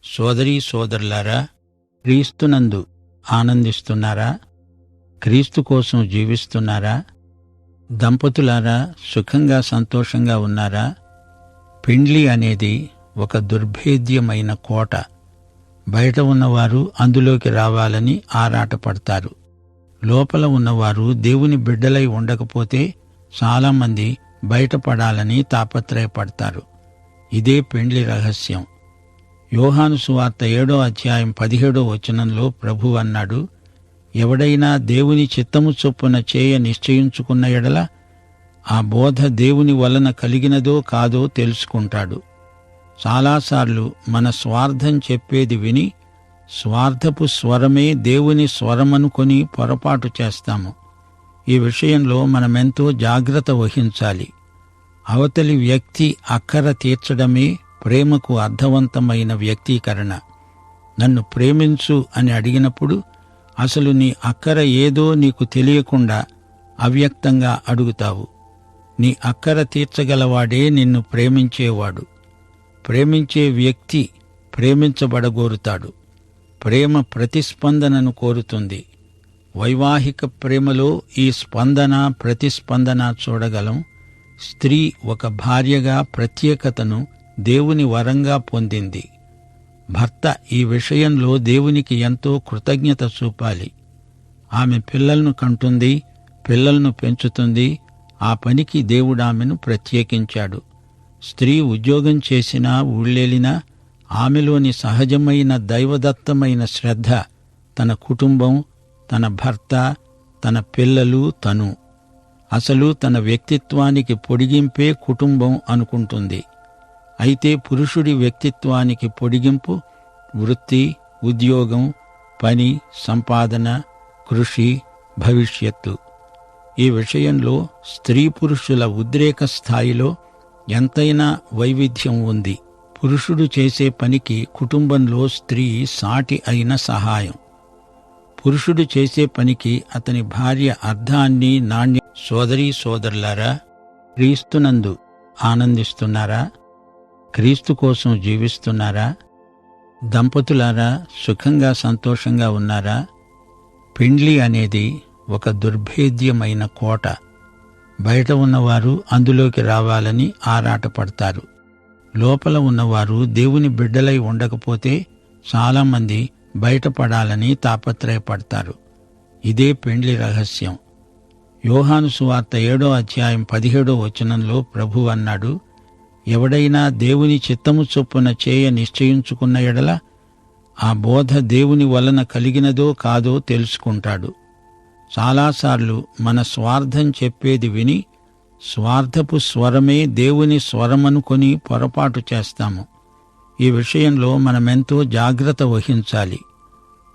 సోదరీ సోదరులారా, క్రీస్తునందు ఆనందిస్తున్నారా? క్రీస్తు కోసం జీవిస్తున్నారా? దంపతులారా, సుఖంగా సంతోషంగా ఉన్నారా? పెండ్లి అనేది ఒక దుర్భేద్యమైన కోట. బయట ఉన్నవారు అందులోకి రావాలని ఆరాటపడతారు. లోపల ఉన్నవారు దేవుని బిడ్డలై ఉండకపోతే చాలామంది బయటపడాలని తాపత్రయపడతారు. ఇదే పెండ్లి రహస్యం. యోహాను సువార్త 7:17 ప్రభువు అన్నాడు, ఎవడైనా దేవుని చిత్తము చొప్పున చేయ నిశ్చయించుకున్న ఎడల ఆ బోధ దేవుని వలన కలిగినదో కాదో తెలుసుకుంటాడు. చాలాసార్లు మన స్వార్థం చెప్పేది విని స్వార్థపు స్వరమే దేవుని స్వరమనుకొని పొరపాటు చేస్తాము. ఈ విషయంలో మనమెంతో జాగ్రత్త వహించాలి. అవతలి వ్యక్తి అక్కర తీర్చడమే ప్రేమకు అర్థవంతమైన వ్యక్తీకరణ. నన్ను ప్రేమించు అని అడిగినప్పుడు అసలు నీ అక్కర ఏదో నీకు తెలియకుండా అవ్యక్తంగా అడుగుతావు. నీ అక్కర తీర్చగలవాడే నిన్ను ప్రేమించేవాడు. ప్రేమించే వ్యక్తి ప్రేమించబడగోరుతాడు. ప్రేమ ప్రతిస్పందనను కోరుతుంది. వైవాహిక ప్రేమలో ఈ స్పందన ప్రతిస్పందన చూడగలం. స్త్రీ ఒక భార్యగా ప్రత్యేకతను దేవుని వరంగా పొందింది. భర్త ఈ విషయంలో దేవునికి ఎంతో కృతజ్ఞత చూపాలి. ఆమె పిల్లలను కంటుంది, పిల్లలను పెంచుతుంది. ఆ పనికి దేవుడామెను ప్రత్యేకించాడు. స్త్రీ ఉద్యోగం చేసినా ఊళ్ళేలినా ఆమెలోని సహజమైన దైవదత్తమైన శ్రద్ధ తన కుటుంబం, తన భర్త, తన పిల్లలు, తను. అసలు తన వ్యక్తిత్వానికి పొడిగింపే కుటుంబం అనుకుంటుంది. అయితే పురుషుడి వ్యక్తిత్వానికి పొడిగింపు వృత్తి, ఉద్యోగం, పని, సంపాదన, కృషి, భవిష్యత్తు. ఈ విషయంలో స్త్రీ పురుషుల ఉద్రేక స్థాయిలో ఎంతైనా వైవిధ్యం ఉంది. పురుషుడు చేసే పనికి కుటుంబంలో స్త్రీ సాటి అయిన సహాయం. పురుషుడు చేసే పనికి అతని భార్య అర్థాన్ని, నాణ్య. సోదరీ సోదరులారా, క్రీస్తునందు ఆనందిస్తున్నారా? క్రీస్తు కోసం జీవిస్తున్నారా? దంపతులారా, సుఖంగా సంతోషంగా ఉన్నారా? పెండ్లి అనేది ఒక దుర్భేద్యమైన కోట. బయట ఉన్నవారు అందులోకి రావాలని ఆరాటపడతారు. లోపల ఉన్నవారు దేవుని బిడ్డలై ఉండకపోతే చాలామంది బయటపడాలని తాపత్రయపడతారు. ఇదే పెండ్లి రహస్యం. యోహాను సువార్త 7:17 ప్రభువు అన్నాడు, ఎవడైనా దేవుని చిత్తము చొప్పున చేయ నిశ్చయించుకున్న ఎడల ఆ బోధ దేవుని వలన కలిగినదో కాదో తెలుసుకుంటాడు. చాలాసార్లు మన స్వార్థం చెప్పేది విని స్వార్థపు స్వరమే దేవుని స్వరమనుకొని పొరపాటు చేస్తాము. ఈ విషయంలో మనమెంతో జాగ్రత్త వహించాలి.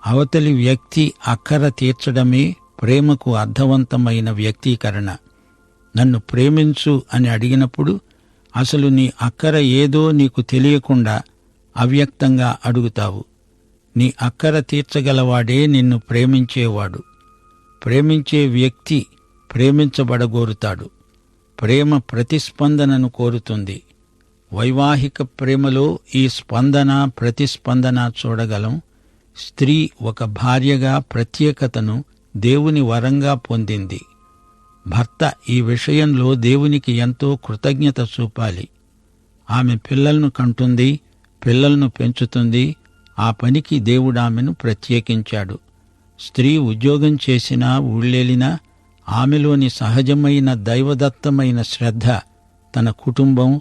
అవతలి వ్యక్తి అక్కర తీర్చడమే ప్రేమకు అర్థవంతమైన వ్యక్తీకరణ. నన్ను ప్రేమించు అని అడిగినప్పుడు అసలు నీ అక్కర ఏదో నీకు తెలియకుండా అవ్యక్తంగా అడుగుతావు. నీ అక్కర తీర్చగలవాడే నిన్ను ప్రేమించేవాడు. ప్రేమించే వ్యక్తి ప్రేమించబడగోరుతాడు. ప్రేమ ప్రతిస్పందనను కోరుతుంది. వైవాహిక ప్రేమలో ఈ స్పందన ప్రతిస్పందన చూడగలం. స్త్రీ ఒక భార్యగా ప్రత్యేకతను దేవుని వరంగా పొందింది. భర్త ఈ విషయంలో దేవునికి ఎంతో కృతజ్ఞత చూపాలి. ఆమె పిల్లలను కంటుంది, పిల్లలను పెంచుతుంది. ఆ పనికి దేవుడామెను ప్రత్యేకించాడు. స్త్రీ ఉద్యోగం చేసినా ఊళ్ళేలినా ఆమెలోని సహజమైన దైవదత్తమైన శ్రద్ధ తన కుటుంబం,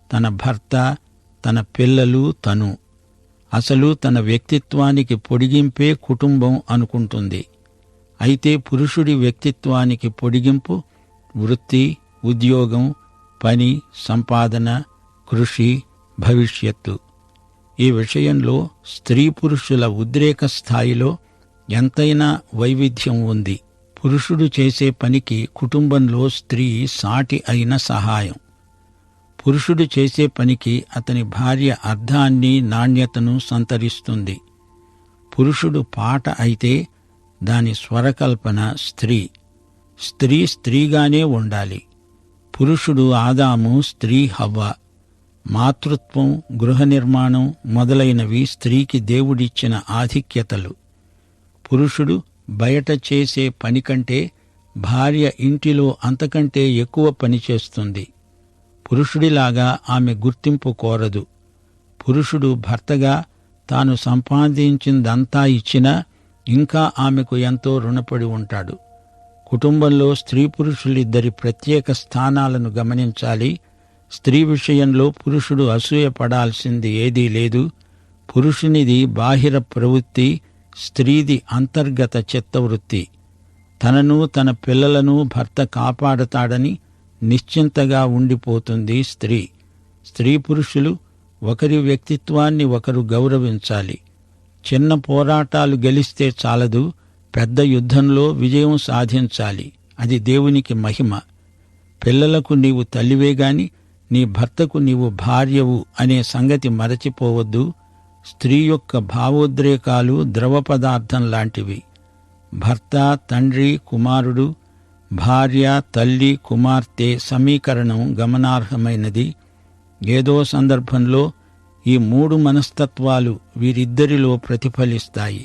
తన భర్త, తన పిల్లలు, తను. అసలు తన వ్యక్తిత్వానికి పొడిగింపే కుటుంబం అనుకుంటుంది. అయితే పురుషుడి వ్యక్తిత్వానికి పొడిగింపు వృత్తి, ఉద్యోగం, పని, సంపాదన, కృషి, భవిష్యత్తు. ఈ విషయంలో స్త్రీ పురుషుల ఉద్రేక స్థాయిలో ఎంతైనా వైవిధ్యం ఉంది. పురుషుడు చేసే పనికి కుటుంబంలో స్త్రీ సాటి అయిన సహాయం. పురుషుడు చేసే పనికి అతని భార్య అర్థాన్ని, నాణ్యతను సంతరిస్తుంది. పురుషుడు పాట అయితే దాని స్వరకల్పన స్త్రీ. స్త్రీ స్త్రీగానే ఉండాలి. పురుషుడు ఆదాము, స్త్రీ హవ్వ. మాతృత్వం, గృహ నిర్మాణం మొదలైనవి స్త్రీకి దేవుడిచ్చిన ఆధిక్యతలు. పురుషుడు బయట చేసే పని కంటే భార్య ఇంటిలో అంతకంటే ఎక్కువ పని చేస్తుంది. పురుషుడిలాగా ఆమె గుర్తింపు కోరదు. పురుషుడు భర్తగా తాను సంపాదించిందంతా ఇచ్చినా ఇంకా ఆమెకు ఎంతో రుణపడి ఉంటాడు. కుటుంబంలో స్త్రీ పురుషులిద్దరి ప్రత్యేక స్థానాలను గమనించాలి. స్త్రీ విషయంలో పురుషుడు అసూయపడాల్సింది ఏదీ లేదు. పురుషునిది బాహిర ప్రవృత్తి, స్త్రీది అంతర్గత చిత్తవృత్తి. తనను తన పిల్లలను భర్త కాపాడతాడని నిశ్చింతగా ఉండిపోతుంది స్త్రీ. స్త్రీ పురుషులు ఒకరి వ్యక్తిత్వాన్ని ఒకరు గౌరవించాలి. చిన్న పోరాటాలు గెలిస్తే చాలదు, పెద్ద యుద్ధంలో విజయం సాధించాలి. అది దేవునికి మహిమ. పిల్లలకు నీవు తల్లివే గాని నీ భర్తకు నీవు భార్యవు అనే సంగతి మరచిపోవద్దు. స్త్రీ యొక్క భావోద్రేకాలు ద్రవ పదార్థం లాంటివి. భర్త, తండ్రి, కుమారుడు, భార్య, తల్లి, కుమార్తె సమీకరణం గమనార్హమైనది. ఏదో సందర్భంలో ఈ మూడు మనస్తత్వాలు వీరిద్దరిలో ప్రతిఫలిస్తాయి.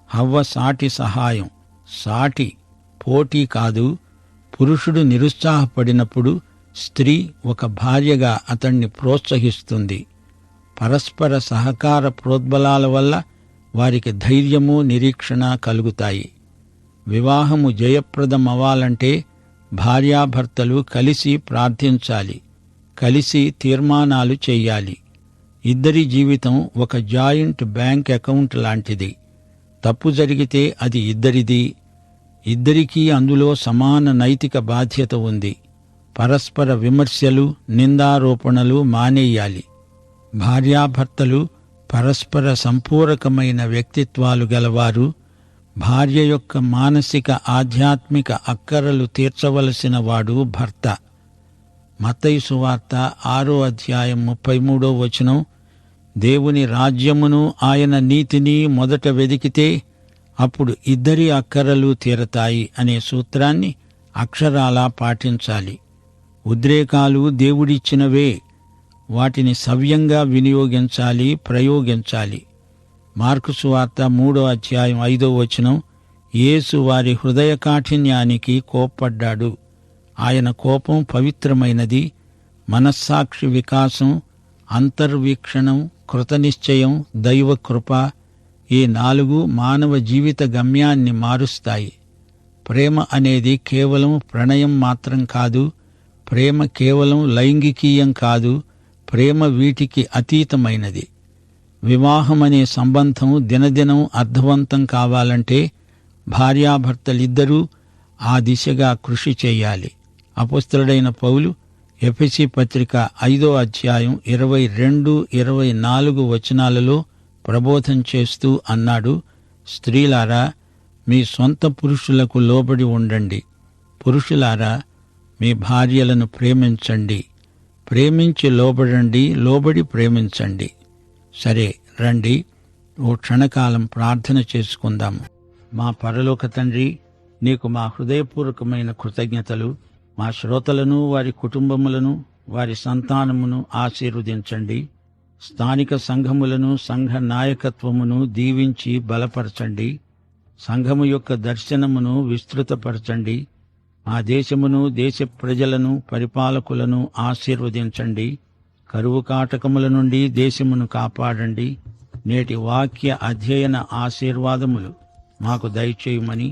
హవ్వ సాటి సహాయం, సాటి పోటీ కాదు. పురుషుడు నిరుత్సాహపడినప్పుడు స్త్రీ ఒక భార్యగా అతణ్ణి ప్రోత్సహిస్తుంది. పరస్పర సహకార ప్రోద్బలాల వల్ల వారికి ధైర్యము, నిరీక్షణ కలుగుతాయి. వివాహము జయప్రదమవ్వాలంటే భార్యాభర్తలు కలిసి ప్రార్థించాలి, కలిసి తీర్మానాలు చెయ్యాలి. ఇద్దరి జీవితం ఒక జాయింట్ బ్యాంక్ అకౌంట్ లాంటిది. తప్పు జరిగితే అది ఇద్దరిది. ఇద్దరికీ అందులో సమాన నైతిక బాధ్యత ఉంది. పరస్పర విమర్శలు, నిందారోపణలు మానేయాలి. భార్యాభర్తలు పరస్పర సంపూరకమైన వ్యక్తిత్వాలు గలవారు. భార్య యొక్క మానసిక, ఆధ్యాత్మిక అక్కరలు తీర్చవలసిన వాడు భర్త. మత్తయి సువార్త 6వ అధ్యాయం 33వ వచనం, దేవుని రాజ్యమును ఆయన నీతిని మొదట వెదికితే అప్పుడు ఇద్దరి అక్కరలు తీరతాయి అనే సూత్రాన్ని అక్షరాలా పాటించాలి. ఉద్రేకాలు దేవుడిచ్చినవే, వాటిని సవ్యంగా వినియోగించాలి, ప్రయోగించాలి. మార్కు సువార్త 3వ అధ్యాయం 5వ వచనం, యేసు వారి హృదయ కాఠిన్యానికి కోప్పడ్డాడు. ఆయన కోపం పవిత్రమైనది. మనస్సాక్షి వికాసం, అంతర్వీక్షణం, కృతనిశ్చయం, దైవకృప, ఈ 4 మానవ జీవిత గమ్యాన్ని మారుస్తాయి. ప్రేమ అనేది కేవలం ప్రణయం మాత్రం కాదు. ప్రేమ కేవలం లైంగికీయం కాదు. ప్రేమ వీటికి అతీతమైనది. వివాహమనే సంబంధం దినదినం అర్థవంతం కావాలంటే భార్యాభర్తలిద్దరూ ఆ దిశగా కృషి చేయాలి. అపొస్తలుడైన పౌలు ఎఫెసీ పత్రిక 5వ అధ్యాయం 22, 24 వచనాలలో ప్రబోధం చేస్తూ అన్నాడు, స్త్రీలారా మీ సొంత పురుషులకు లోబడి ఉండండి. పురుషులారా మీ భార్యలను ప్రేమించండి. ప్రేమించి లోబడండి, లోబడి ప్రేమించండి. సరే, రండి ఓ క్షణకాలం ప్రార్థన చేసుకుందాము. మా పరలోక తండ్రి, నీకు మా హృదయపూర్వకమైన కృతజ్ఞతలు. మా శ్రోతలను, వారి కుటుంబములను, వారి సంతానమును ఆశీర్వదించండి. స్థానిక సంఘములను, సంఘ నాయకత్వమును దీవించి బలపరచండి. సంఘము యొక్క దర్శనమును విస్తృతపరచండి. మా దేశమును, దేశ ప్రజలను, పరిపాలకులను ఆశీర్వదించండి. కరువు కాటకముల నుండి దేశమును కాపాడండి. నేటి వాక్య అధ్యయన ఆశీర్వాదములు మాకు దయచేయమని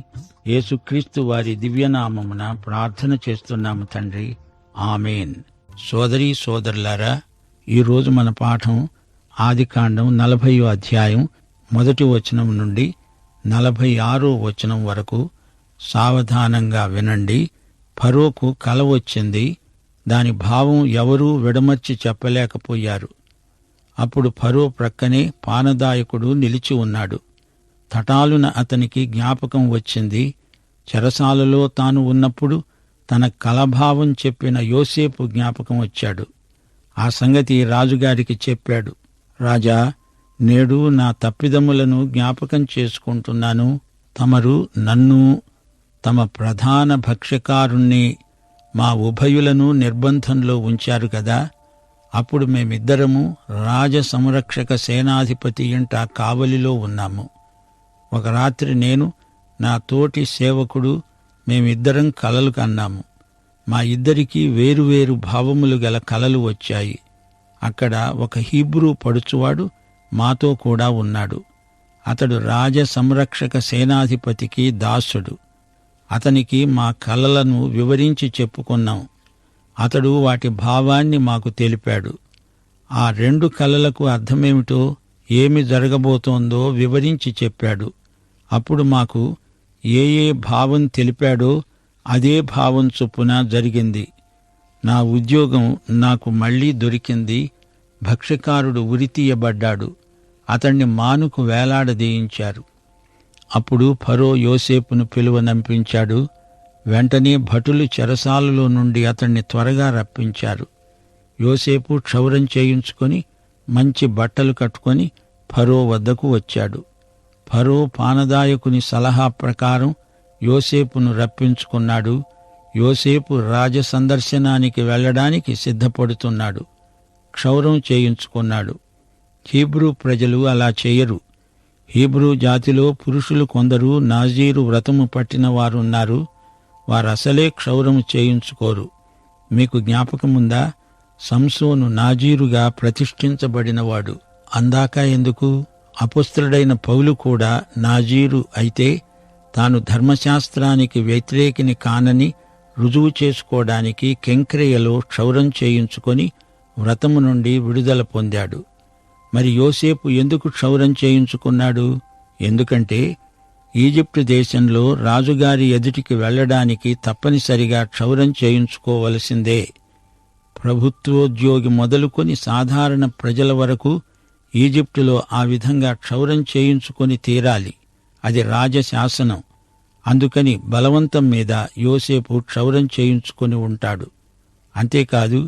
యేసుక్రీస్తు వారి దివ్యనామమున ప్రార్థన చేస్తున్నాము తండ్రి, ఆమేన్. సోదరీ సోదరులారా, ఈరోజు మన పాఠం ఆదికాండం 40వ అధ్యాయం 1వ వచనం నుండి 46వ వచనం వరకు. సావధానంగా వినండి. ఫరోకు కల వచ్చింది. దాని భావం ఎవరూ విడమర్చి చెప్పలేకపోయారు. అప్పుడు ఫరో ప్రక్కనే పానదాయకుడు నిలిచి ఉన్నాడు. తటాలున అతనికి జ్ఞాపకం వచ్చింది. చెరసాలలో తాను ఉన్నప్పుడు తన కలభావం చెప్పిన యోసేపు జ్ఞాపకం వచ్చాడు. ఆ సంగతి రాజుగారికి చెప్పాడు. రాజా, నేడు నా తప్పిదములను జ్ఞాపకం చేసుకుంటున్నాను. తమరు నన్ను, తమ ప్రధాన భక్ష్యకారుణ్ణి, మా ఉభయులను నిర్బంధంలో ఉంచారు కదా. అప్పుడు మేమిద్దరము రాజ సంరక్షక సేనాధిపతి ఇంట కావలిలో ఉన్నాము. ఒక రాత్రి నేను, నా తోటి సేవకుడు మేమిద్దరం కలలు కన్నాము. మా ఇద్దరికీ వేరువేరు భావములు గల కలలు వచ్చాయి. అక్కడ ఒక హీబ్రూ పడుచువాడు మాతో కూడా ఉన్నాడు. అతడు రాజ సంరక్షక సేనాధిపతికి దాసుడు. అతనికి మా కలలను వివరించి చెప్పుకున్నాం. అతడు వాటి భావాన్ని మాకు తెలిపాడు. ఆ 2 కలలకు అర్థమేమిటో, ఏమి జరగబోతోందో వివరించి చెప్పాడు. అప్పుడు మాకు ఏ భావం తెలిపాడో అదే భావం చొప్పున జరిగింది. నా ఉద్యోగం నాకు మళ్లీ దొరికింది. భక్ష్యకారుడు ఉరితీయబడ్డాడు. అతణ్ణి మానుకు వేలాడదీయించారు. అప్పుడు ఫరో యోసేపును పిలువనంపించాడు. వెంటనే భటులు చెరసాలలో నుండి అతణ్ణి త్వరగా రప్పించారు. యోసేపు క్షౌరం చేయించుకొని మంచి బట్టలు కట్టుకొని ఫరో వద్దకు వచ్చాడు. ఫరో పానదాయకుని సలహా ప్రకారం యోసేపును రప్పించుకున్నాడు. యోసేపు రాజ సందర్శనానికి వెళ్లడానికి సిద్ధపడుతున్నాడు. క్షౌరం చేయించుకున్నాడు. హీబ్రూ ప్రజలు అలా చేయరు. హీబ్రూ జాతిలో పురుషులు కొందరు నాజీరు వ్రతము పట్టిన వారున్నారు. వారసలే క్షౌరము చేయించుకోరు. మీకు జ్ఞాపకముందా? సంసోను నాజీరుగా ప్రతిష్ఠించబడినవాడు. అందాక ఎందుకు? అపొస్తలుడైన పౌలు కూడా నాజీరు అయితే తాను ధర్మశాస్త్రానికి వ్యతిరేకిని కానని రుజువు చేసుకోవడానికి కెంక్రేయలో క్షౌరం చేయించుకొని వ్రతము నుండి విడుదల పొందాడు. మరి యోసేపు ఎందుకు క్షౌరం చేయించుకున్నాడు? ఎందుకంటే ఈజిప్టు దేశంలో రాజుగారి ఎదుటికి వెళ్లడానికి తప్పనిసరిగా క్షౌరం చేయించుకోవలసిందే. ప్రభుత్వోద్యోగి మొదలుకొని సాధారణ ప్రజల వరకు ఈజిప్టులో ఆ విధంగా క్షౌరం చేయించుకొని తీరాలి. అది రాజశాసనం. అందుకని బలవంతం మీద యోసేపు క్షౌరం చేయించుకొని ఉంటాడు. అంతేకాదు,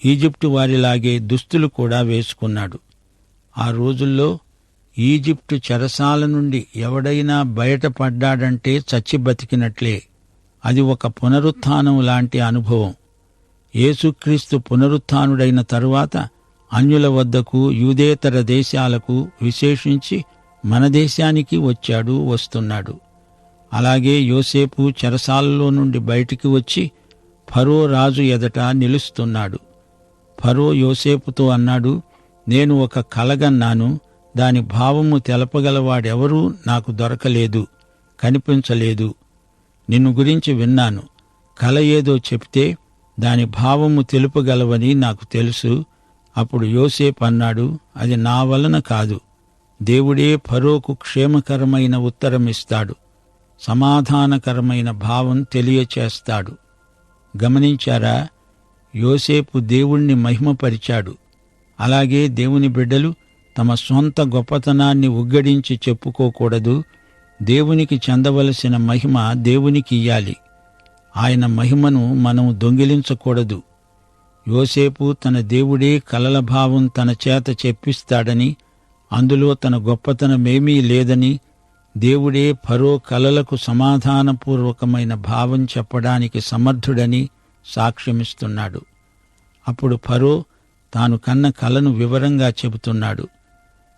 ఈజిప్టు వారిలాగే దుస్తులు కూడా వేసుకున్నాడు. ఆ రోజుల్లో ఈజిప్టు చెరసాల నుండి ఎవడైనా బయటపడ్డాడంటే చచ్చి బతికినట్లే. అది ఒక పునరుత్థానం లాంటి అనుభవం. యేసుక్రీస్తు పునరుత్థానుడైన తరువాత అన్యుల వద్దకు, యూదేతర దేశాలకు, విశేషించి మన దేశానికి వచ్చాడు, వస్తున్నాడు. అలాగే యోసేపు చెరసాలలో నుండి బయటికి వచ్చి ఫరో రాజు ఎదట నిలుస్తున్నాడు. ఫరో యోసేపుతో అన్నాడు, నేను ఒక కలగన్నాను. దాని భావము తెలపగలవాడెవరూ నాకు దొరకలేదు, కనిపించలేదు. నిన్ను గురించి విన్నాను. కల ఏదో చెప్తే దాని భావము తెలుపగలవని నాకు తెలుసు. అప్పుడు యోసేపు అన్నాడు, అది నా వలన కాదు. దేవుడే ఫరోకు క్షేమకరమైన ఉత్తరమిస్తాడు, సమాధానకరమైన భావం తెలియచేస్తాడు. గమనించారా? యోసేపు దేవుణ్ణి మహిమపరిచాడు. అలాగే దేవుని బిడ్డలు తమ సొంత గొప్పతనాన్ని ఉగ్గడించి చెప్పుకోకూడదు. దేవునికి చెందవలసిన మహిమ దేవునికి ఇయ్యాలి. ఆయన మహిమను మనం దొంగిలించకూడదు. యోసేపు తన దేవుడే కలల భావం తన చేత చెప్పిస్తాడని, అందులో తన గొప్పతనమేమీ లేదని, దేవుడే ఫరో కలలకు సమాధానపూర్వకమైన భావం చెప్పడానికి సమర్థుడని సాక్ష్యమిస్తున్నాడు. అప్పుడు ఫరో తాను కన్న కలను వివరంగా చెబుతున్నాడు.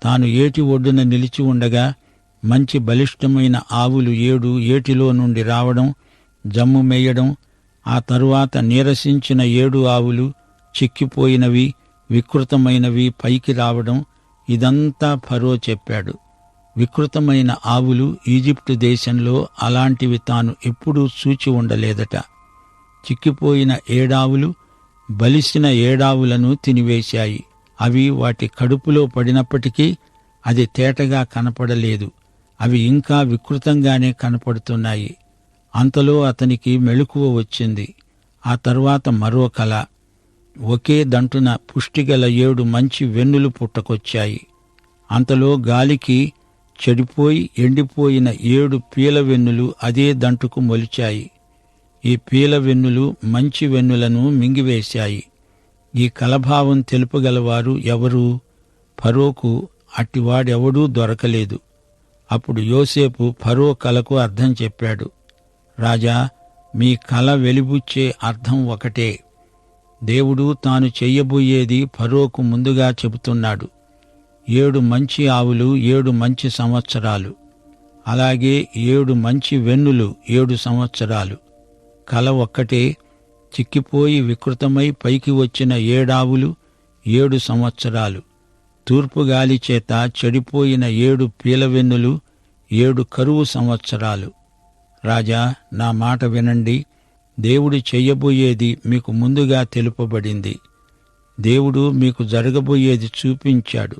తాను ఏటి ఒడ్డున నిలిచి ఉండగా మంచి బలిష్టమైన ఆవులు 7 ఏటిలో నుండి రావడం, జమ్ము మేయడం, ఆ తరువాత నీరసించిన 7 ఆవులు చిక్కిపోయినవి, వికృతమైనవి పైకి రావడం, ఇదంతా ఫరో చెప్పాడు. వికృతమైన ఆవులు ఈజిప్టు దేశంలో అలాంటివి తాను ఎప్పుడూ చూచి ఉండలేదట. చిక్కిపోయిన 7 ఆవులు బలిసిన 7 ఆవులను తినివేశాయి. అవి వాటి కడుపులో పడినప్పటికీ అది తేటగా కనపడలేదు. అవి ఇంకా వికృతంగానే కనపడుతున్నాయి. అంతలో అతనికి మెలకువ వచ్చింది. ఆ తరువాత మరో కల. ఒకే దంటున పుష్టిగల 7 మంచి వెన్నులు పుట్టకొచ్చాయి. అంతలో గాలికి చెడిపోయి ఎండిపోయిన 7 పీల వెన్నులు అదే దంటుకు మొలిచాయి. ఈ పీల వెన్నులు మంచి వెన్నులను మింగివేశాయి. ఈ కలభావం తెలుపగలవారు ఎవరు? ఫరోకు అట్టివాడెవడూ దొరకలేదు. అప్పుడు యోసేపు ఫరో కలకు అర్థం చెప్పాడు. రాజా, మీ కల వెలిబుచ్చే అర్థం ఒకటే. దేవుడు తాను చెయ్యబోయేది ఫరోకు ముందుగా చెబుతున్నాడు. 7 మంచి ఆవులు 7 మంచి సంవత్సరాలు, అలాగే 7 మంచి వెన్నులు 7 సంవత్సరాలు. కల ఒక్కటే, చిక్కిపోయి వికృతమై పైకి వచ్చిన 7 ఆవులు 7 సంవత్సరాలు. తూర్పుగాలి చేత చెడిపోయిన 7 పీలవెన్నులు 7 కరువు సంవత్సరాలు. రాజా, నా మాట వినండి. దేవుడు చెయ్యబోయేది మీకు ముందుగా తెలుపబడింది. దేవుడు మీకు జరగబోయేది చూపించాడు.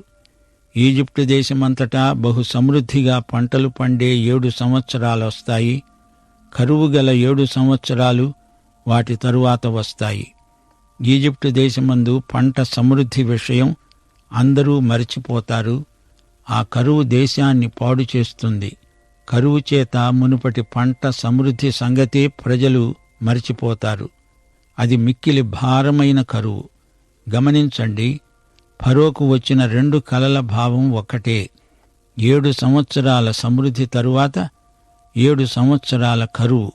ఈజిప్టు దేశమంతటా బహు సమృద్ధిగా పంటలు పండే 7 సంవత్సరాలొస్తాయి. కరువు గల 7 సంవత్సరాలు వాటి తరువాత వస్తాయి. ఈజిప్టు దేశమందు పంట సమృద్ధి విషయం అందరూ మరిచిపోతారు. ఆ కరువు దేశాన్ని పాడు చేస్తుంది. కరువు చేత మునుపటి పంట సమృద్ధి సంగతే ప్రజలు మరిచిపోతారు. అది మిక్కిలి భారమైన కరువు. గమనించండి, ఫరోకు వచ్చిన 2 కలల భావం ఒక్కటే. 7 సంవత్సరాల సమృద్ధి తరువాత 7 సంవత్సరాల కరువు.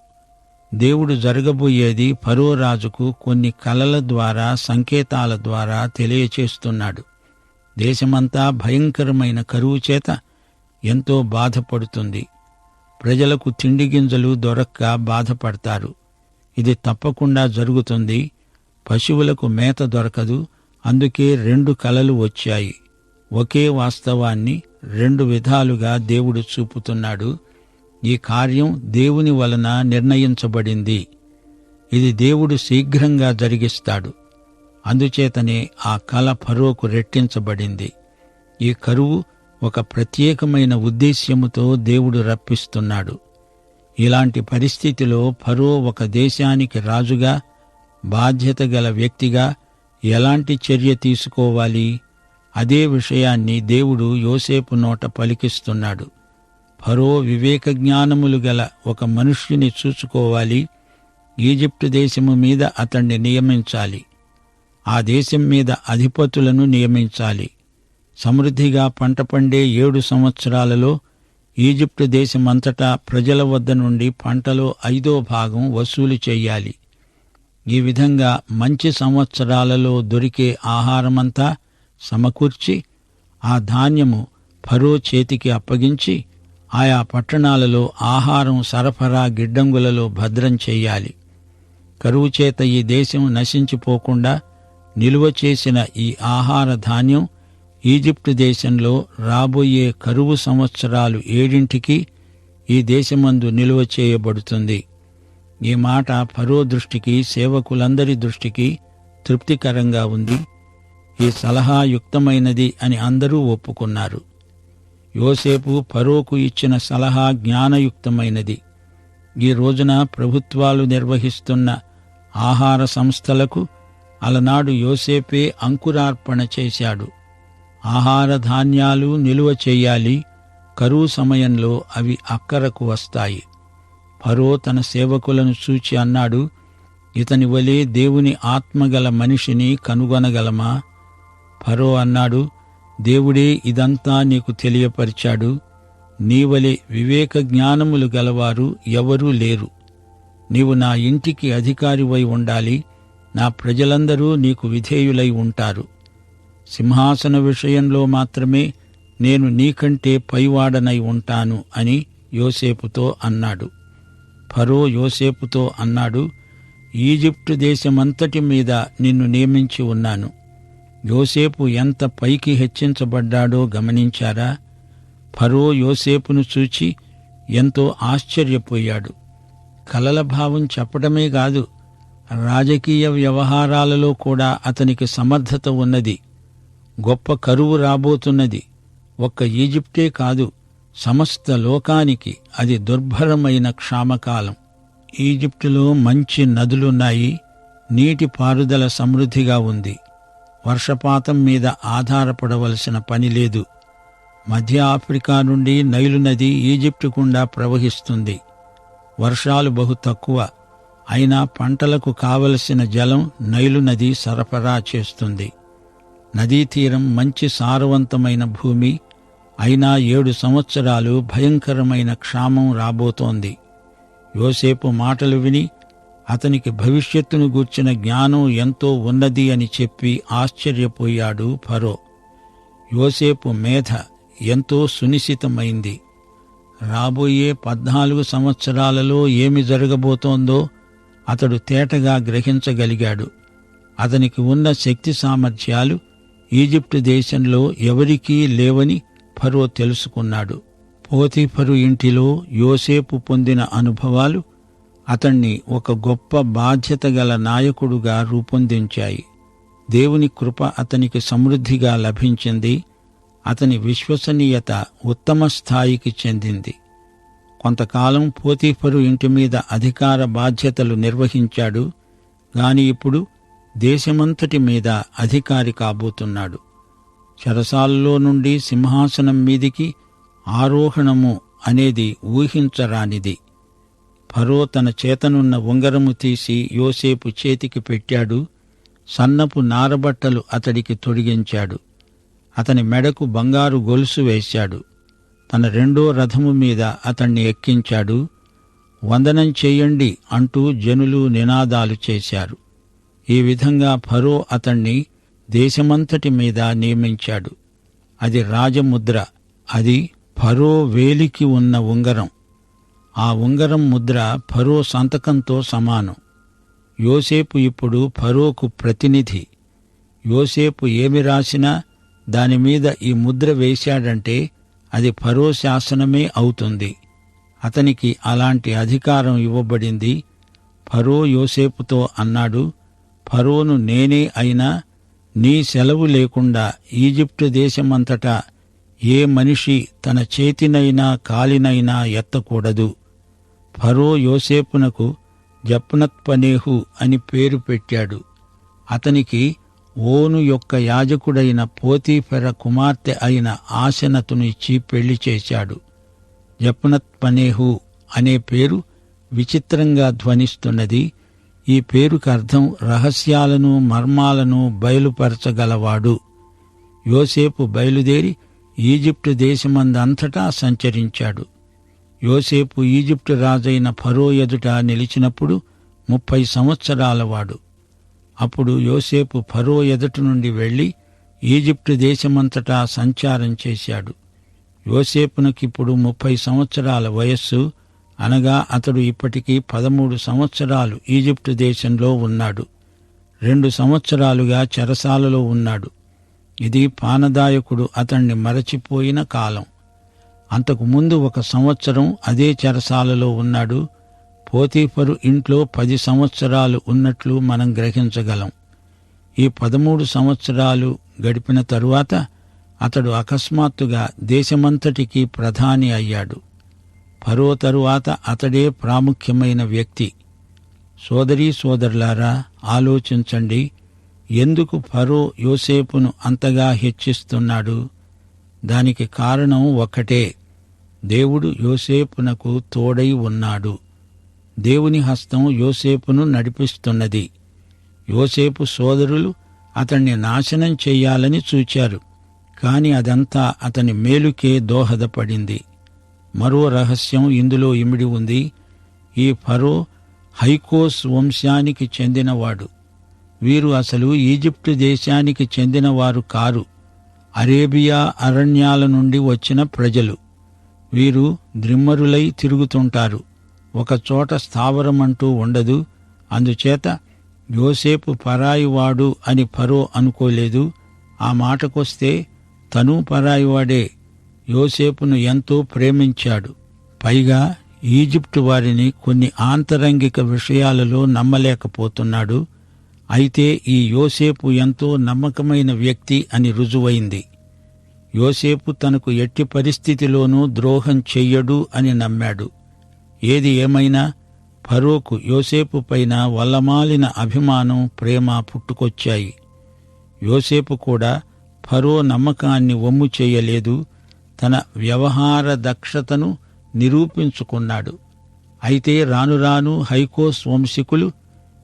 దేవుడు జరగబోయేది ఫరో రాజుకు కొన్ని కలల ద్వారా, సంకేతాల ద్వారా తెలియచేస్తున్నాడు. దేశమంతా భయంకరమైన కరువు చేత ఎంతో బాధపడుతుంది. ప్రజలకు తిండి గింజలు దొరక్క బాధపడతారు. ఇది తప్పకుండా జరుగుతుంది. పశువులకు మేత దొరకదు. అందుకే 2 కలలు వచ్చాయి. ఒకే వాస్తవాన్ని 2 విధాలుగా దేవుడు చూపుతున్నాడు. ఈ కార్యం దేవుని వలన నిర్ణయించబడింది. ఇది దేవుడు శీఘ్రంగా జరిగిస్తాడు. అందుచేతనే ఆ కల ఫరోకు రెట్టించబడింది. ఈ కరువు ఒక ప్రత్యేకమైన ఉద్దేశ్యముతో దేవుడు రప్పిస్తున్నాడు. ఇలాంటి పరిస్థితిలో ఫరో ఒక దేశానికి రాజుగా, బాధ్యత గల వ్యక్తిగా ఎలాంటి చర్య తీసుకోవాలి? అదే విషయాన్ని దేవుడు యోసేపు నోట పలికిస్తున్నాడు. ఫరో వివేక జ్ఞానములు గల ఒక మనుష్యుని చూసుకోవాలి. ఈజిప్టు దేశము మీద అతణ్ణి నియమించాలి. ఆ దేశం మీద అధిపతులను నియమించాలి. సమృద్ధిగా పంట పండే 7 సంవత్సరాలలో ఈజిప్టు దేశమంతటా ప్రజల వద్ద నుండి పంటలో 5వ భాగం వసూలు చెయ్యాలి. ఈ విధంగా మంచి సంవత్సరాలలో దొరికే ఆహారమంతా సమకూర్చి ఆ ధాన్యము ఫరో చేతికి అప్పగించి ఆయా పట్టణాలలో ఆహారం సరఫరా గిడ్డంగులలో భద్రం చెయ్యాలి. కరువు చేత ఈ దేశం నశించిపోకుండా నిలువ చేసిన ఈ ఆహార ధాన్యం ఈజిప్టు దేశంలో రాబోయే కరువు సంవత్సరాలు 7ంటికి ఈ దేశమందు నిలువ చేయబడుతుంది. ఈ మాట ఫరో దృష్టికి, సేవకులందరి దృష్టికి తృప్తికరంగా ఉంది. ఈ సలహా యుక్తమైనది అని అందరూ ఒప్పుకున్నారు. యోసేపు ఫరోకు ఇచ్చిన సలహా జ్ఞానయుక్తమైనది. ఈ రోజున ప్రభుత్వాలు నిర్వహిస్తున్న ఆహార సంస్థలకు అలనాడు యోసేపే అంకురార్పణ చేశాడు. ఆహార ధాన్యాలు నిలువ చెయ్యాలి. కరువు సమయంలో అవి అక్కరకు వస్తాయి. ఫరో తన సేవకులను చూచి అన్నాడు, ఇతని వలె దేవుని ఆత్మగల మనిషిని కనుగొనగలమా? ఫరో అన్నాడు, దేవుడే ఇదంతా నీకు తెలియపరిచాడు. నీవలే వివేక జ్ఞానములు గలవారు ఎవరూ లేరు. నీవు నా ఇంటికి అధికారివై ఉండాలి. నా ప్రజలందరూ నీకు విధేయులై ఉంటారు. సింహాసన విషయంలో మాత్రమే నేను నీకంటే పైవాడనై ఉంటాను అని యోసేపుతో అన్నాడు. ఫరో యోసేపుతో అన్నాడు, ఈజిప్టు దేశమంతటి మీద నిన్ను నియమించి ఉన్నాను. యోసేపు ఎంత పైకి హెచ్చించబడ్డాడో గమనించారా? ఫరో యోసేపును చూచి ఎంతో ఆశ్చర్యపోయాడు. కలల భావం చెప్పడమే కాదు, రాజకీయ వ్యవహారాలలో కూడా అతనికి సమర్థత ఉన్నది. గొప్ప కరువు రాబోతున్నది. ఒక్క ఈజిప్టే కాదు, సమస్త లోకానికి అది దుర్భరమైన క్షామకాలం. ఈజిప్టులో మంచి నదులున్నాయి. నీటి పారుదల సమృద్ధిగా ఉంది. వర్షపాతం మీద ఆధారపడవలసిన పని లేదు. మధ్య ఆఫ్రికా నుండి నైలు నది ఈజిప్టు గుండా ప్రవహిస్తుంది. వర్షాలు బహు తక్కువ. అయినా పంటలకు కావలసిన జలం నైలు నది సరఫరా చేస్తుంది. నదీ తీరం మంచి సారవంతమైన భూమి. అయినా 7 సంవత్సరాలు భయంకరమైన క్షామం రాబోతోంది. యోసేపు మాటలు విని అతనికి భవిష్యత్తును గూర్చిన జ్ఞానం ఎంతో ఉన్నది అని చెప్పి ఆశ్చర్యపోయాడు ఫరో. యోసేపు మేధ ఎంతో సునిశితమైంది. రాబోయే 14 సంవత్సరాలలో ఏమి జరగబోతోందో అతడు తేటగా గ్రహించగలిగాడు. అతనికి ఉన్న శక్తి సామర్థ్యాలు ఈజిప్టు దేశంలో ఎవరికీ లేవని ఫరో తెలుసుకున్నాడు. పోతీఫరు ఇంటిలో యోసేపు పొందిన అనుభవాలు అతణ్ణి ఒక గొప్ప బాధ్యత గల నాయకుడుగా రూపొందించాయి. దేవుని కృప అతనికి సమృద్ధిగా లభించింది. అతని విశ్వసనీయత ఉత్తమ స్థాయికి చెందింది. కొంతకాలం పోతీఫరు ఇంటి మీద అధికార బాధ్యతలు నిర్వహించాడు. గాని ఇప్పుడు దేశమంతటి మీద అధికారి కాబోతున్నాడు. చెరసాలలో నుండి సింహాసనం మీదికి ఆరోహణము అనేది ఊహించరానిది. ఫరో తన చేతనున్న ఉంగరము తీసి యోసేపు చేతికి పెట్టాడు. సన్నపు నారబట్టలు అతడికి తొడిగించాడు. అతని మెడకు బంగారు గొలుసు వేశాడు. తన రెండో రథము మీద అతణ్ణి ఎక్కించాడు. వందనం చెయ్యండి అంటూ జనులు నినాదాలు చేశారు. ఈ విధంగా ఫరో అతణ్ణి దేశమంతటి మీద నియమించాడు. అది రాజముద్ర. అది ఫరో వేలికి ఉన్న ఉంగరం. ఆ ఉంగరం ముద్ర ఫరో సంతకంతో సమానం. యోసేపు ఇప్పుడు ఫరోకు ప్రతినిధి. యోసేపు ఏమి రాసినా దానిమీద ఈ ముద్ర వేశాడంటే అది ఫరో శాసనమే అవుతుంది. అతనికి అలాంటి అధికారం ఇవ్వబడింది. ఫరో యోసేపుతో అన్నాడు, ఫరోను నేనే అయినా నీ సెలవు లేకుండా ఈజిప్టు దేశమంతటా ఏ మనిషి తన చేతినైనా కాలినైనా ఎత్తకూడదు. ఫరో యోసేపునకు జప్నత్పనేహు అని పేరు పెట్టాడు. అతనికి ఓను యొక్క యాజకుడైన పోతీఫెర కుమార్తె అయిన ఆసెనతును ఇచ్చి పెళ్లి చేశాడు. జప్నత్పనేహు అనే పేరు విచిత్రంగా ధ్వనిస్తున్నది. ఈ పేరుకు అర్థం రహస్యాలను మర్మాలను బయలుపరచగలవాడు. యోసేపు బయలుదేరి ఈజిప్టు దేశమందంతటా సంచరించాడు. యోసేపు ఈజిప్టు రాజైన ఫరో ఎదుట నిలిచినప్పుడు 30 సంవత్సరాలవాడు. అప్పుడు యోసేపు ఫరో ఎదుట నుండి వెళ్లి ఈజిప్టు దేశమంతటా సంచారం చేశాడు. యోసేపునకిప్పుడు 30 సంవత్సరాల వయస్సు, అనగా అతడు ఇప్పటికీ 13 సంవత్సరాలు ఈజిప్టు దేశంలో ఉన్నాడు. 2 సంవత్సరాలుగా చెరసాలలో ఉన్నాడు. ఇది పానదాయకుడు అతణ్ణి మరచిపోయిన కాలం. అంతకుముందు 1 సంవత్సరం అదే చెరసాలలో ఉన్నాడు. పోతీఫరు ఇంట్లో 10 సంవత్సరాలు ఉన్నట్లు మనం గ్రహించగలం. ఈ 13 సంవత్సరాలు గడిపిన తరువాత అతడు అకస్మాత్తుగా దేశమంతటికీ ప్రధాని అయ్యాడు. ఫరో తరువాత అతడే ప్రాముఖ్యమైన వ్యక్తి. సోదరీ సోదరులారా, ఆలోచించండి. ఎందుకు ఫరో యోసేపును అంతగా హెచ్చిస్తున్నాడు? దానికి కారణం ఒక్కటే. దేవుడు యోసేపునకు తోడై ఉన్నాడు. దేవుని హస్తం యోసేపును నడిపిస్తున్నది. యోసేపు సోదరులు అతణ్ణి నాశనం చెయ్యాలని చూచారు. కాని అదంతా అతని మేలుకే దోహదపడింది. మరో రహస్యం ఇందులో ఇమిడి ఉంది. ఈ ఫరో హైకోస్ వంశానికి చెందినవాడు. వీరు అసలు ఈజిప్టు దేశానికి చెందినవారు కారు. అరేబియా అరణ్యాల నుండి వచ్చిన ప్రజలు. వీరు ద్రిమ్మరులై తిరుగుతుంటారు. ఒకచోట స్థావరమంటూ ఉండదు. అందుచేత యోసేపు పరాయివాడు అని ఫరో అనుకోలేదు. ఆ మాటకొస్తే తను పరాయివాడే. యోసేపును ఎంతో ప్రేమించాడు. పైగా ఈజిప్టు వారిని కొన్ని ఆంతరంగిక విషయాలలో నమ్మలేకపోతున్నాడు. అయితే ఈ యోసేపు ఎంతో నమ్మకమైన వ్యక్తి అని రుజువైంది. యోసేపు తనకు ఎట్టి పరిస్థితిలోనూ ద్రోహం చెయ్యడు అని నమ్మాడు. ఏది ఏమైనా ఫరోకు యోసేపు పైన వల్లమాలిన అభిమానం, ప్రేమ పుట్టుకొచ్చాయి. యోసేపు కూడా ఫరో నమ్మకాన్ని వమ్ము చేయలేదు. తన వ్యవహార దక్షతను నిరూపించుకున్నాడు. అయితే రాను రాను హైకోస్ వంశీకులు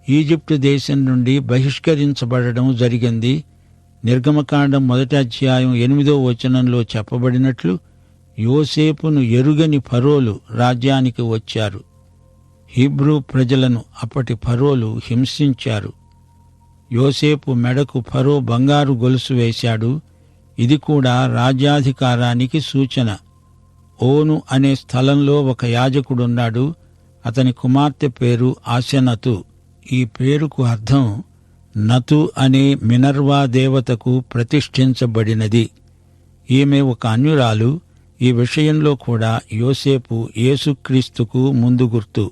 ఈజిప్టు దేశం నుండి బహిష్కరించబడడం జరిగింది. నిర్గమకాండం 1వ అధ్యాయం 8వ వచనంలో చెప్పబడినట్లు యోసేపును ఎరుగని ఫరోలు రాజ్యానికి వచ్చారు. హీబ్రూ ప్రజలను అప్పటి ఫరోలు హింసించారు. యోసేపు మెడకు ఫరో బంగారు గొలుసు వేశాడు. ఇది కూడా రాజ్యాధికారానికి సూచన. ఓను అనే స్థలంలో ఒక యాజకుడున్నాడు. అతని కుమార్తె పేరు ఆసెనతు. ఈ పేరుకు అర్థం నతు అనే మినర్వా దేవతకు ప్రతిష్ఠించబడినది. ఈమె ఒక అన్యురాలు. ఈ విషయంలో కూడా యోసేపు యేసుక్రీస్తుకు ముందు గుర్తు.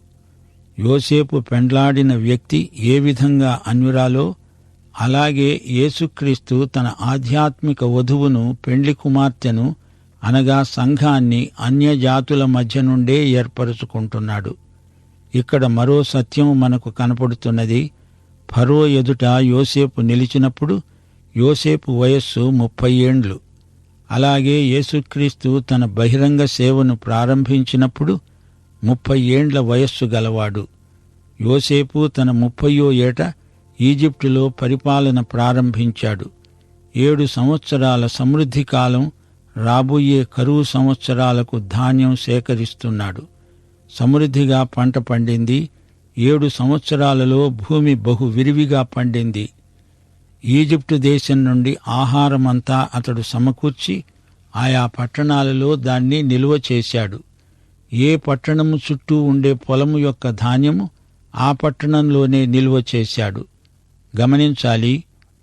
యోసేపు పెండ్లాడిన వ్యక్తి ఏ విధంగా అన్యురాలో, అలాగే యేసుక్రీస్తు తన ఆధ్యాత్మిక వధువును, పెండ్లి కుమార్తెను అనగా సంఘాన్ని అన్యజాతుల మధ్య నుండే ఏర్పరచుకుంటున్నాడు. ఇక్కడ మరో సత్యం మనకు కనపడుతున్నది. ఫరో ఎదుట యోసేపు నిలిచినప్పుడు యోసేపు వయస్సు 30 ఏండ్లు. అలాగే యేసుక్రీస్తు తన బహిరంగ సేవను ప్రారంభించినప్పుడు 30 ఏండ్ల వయస్సు గలవాడు. యోసేపు తన 30వ ఏట ఈజిప్టులో పరిపాలన ప్రారంభించాడు. 7 సంవత్సరాల సమృద్ధి కాలం, రాబోయే కరువు సంవత్సరాలకు ధాన్యం సేకరిస్తున్నాడు. సమృద్ధిగా పంట పండింది. 7 సంవత్సరాలలో భూమి బహు విరివిగా పండింది. ఈజిప్టు దేశం నుండి ఆహారమంతా అతడు సమకూర్చి ఆయా పట్టణాలలో దాన్ని నిలువ చేశాడు. ఏ పట్టణము చుట్టూ ఉండే పొలము యొక్క ధాన్యము ఆ పట్టణంలోనే నిలువ చేశాడు. గమనించాలి,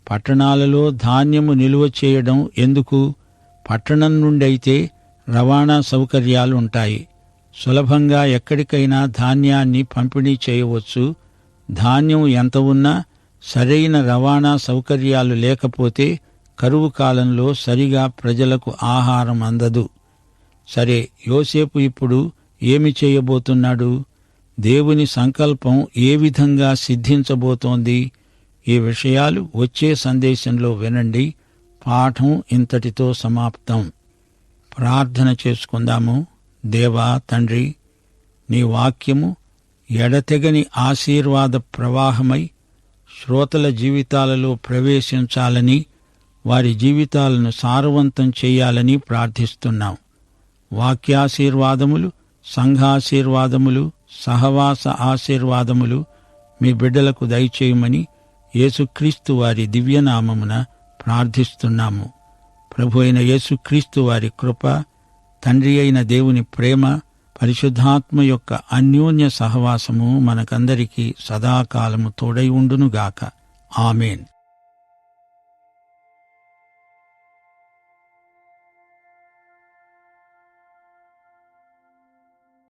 పట్టణాలలో ధాన్యము నిలువ చేయడం ఎందుకు? పట్టణం నుండైతే రవాణా సౌకర్యాలుంటాయి. సులభంగా ఎక్కడికైనా ధాన్యాన్ని పంపిణీ చేయవచ్చు. ధాన్యం ఎంత ఉన్నా సరైన రవాణా సౌకర్యాలు లేకపోతే కరువు కాలంలో సరిగా ప్రజలకు ఆహారం అందదు. సరే, యోసేపు ఇప్పుడు ఏమి చేయబోతున్నాడు? దేవుని సంకల్పం ఏ విధంగా సిద్ధించబోతోంది? ఈ విషయాలు వచ్చే సందేశంలో వినండి. పాఠం ఇంతటితో సమాప్తం. ప్రార్థన చేసుకుందాము. దేవా తండ్రి, నీ వాక్యము ఎడతెగని ఆశీర్వాద ప్రవాహమై శ్రోతల జీవితాలలో ప్రవేశించాలని, వారి జీవితాలను సారవంతం చేయాలని ప్రార్థిస్తున్నాం. వాక్యాశీర్వాదములు, సంఘాశీర్వాదములు, సహవాస ఆశీర్వాదములు మీ బిడ్డలకు దయచేయమని యేసుక్రీస్తు వారి దివ్యనామమున ప్రార్థిస్తున్నాము. ప్రభు అయిన యేసుక్రీస్తు వారి కృప, తండ్రి అయిన దేవుని ప్రేమ, పరిశుద్ధాత్మ యొక్క అన్యోన్య సహవాసము మనకందరికీ సదాకాలము తోడై ఉండునుగాక. ఆమేన్.